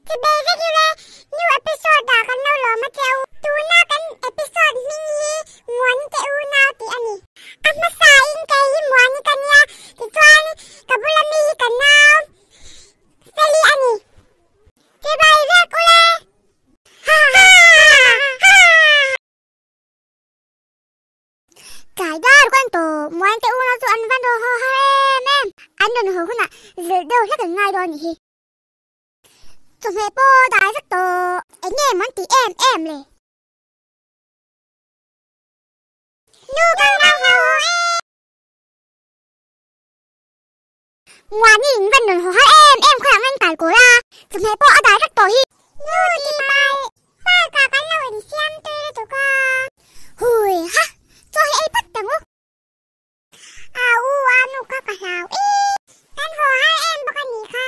thì basically new episode đã kan lâu lo mà treo tu na kan episode mini Muani ke Unau ti ani at masain kay Muani kanya ti tuan kabulami kanaw sali ani thì bài viết ule ha ha ha cái đó quan tổ Muani ke Unau tu an văn đồ ho ha em anh đừng hổ khuna giờ đâu hết cả ngay đó nhỉ chúng mẹ bố đã rất tổ anh em món tí em lệ nu con nào hổ Muani nhìn văn đừng hổ em khoe anh tải của ra chúng mẹ bố đã rất tổ hi nu đi mai cả cái nào đi xem tôi tụi con hùi ha cho hay bắt tầng úc nu có cả nào kan hổ em baka ni ka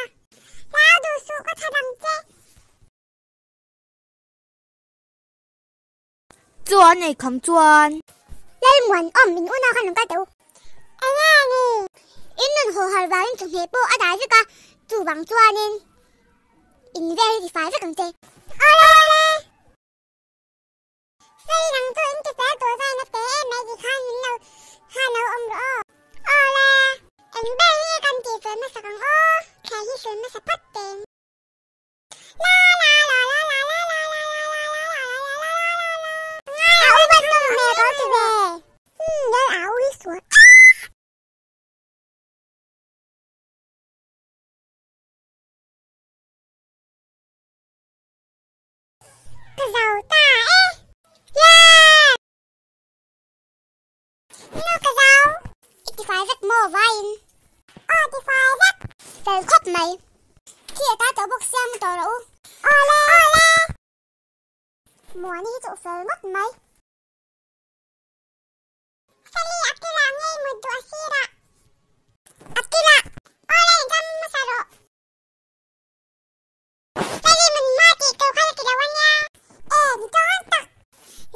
lao du su có thật đằng chứ chuẩn này không chuẩn lấy muốn mình Unau khăn cái đâu anh nè in hồ hal vào in chúng hệ bộ ở đại chứ cả chủ bằng chuẩn nên in về thì phải rất cần chứ ole xây đằng tôi in cái bé tuổi vai nó bé em mấy gì khăn ông đó ole anh bé như cần chỉ phải mà sao còn khai hi phải mà sao bắt tiền la la la la la la la la la la áo bắt nó mẹ có từ về nhớ áo đi xuống cái giàu ta yeah nó cái giàu thì phải rất mồ vain thì phải rất phải khóc mày khi ta tổ bốc xem tổ đâu ole Muani tụ phải mất mày Sali akila ngay mudu asira akila ole jam masaro Sali mình mati kau kala kilawanya di tontak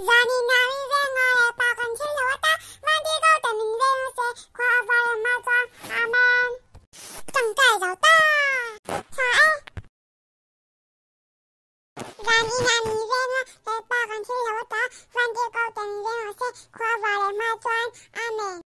Zani nami venga lepa kan silawata Mandi kau tanin venga se kwa avaya mazwa amen Chẳng cài giáo ta Sao Zani nami venga lepa kan silawata Mandi kau tanin venga se kwa avaya mazwa amen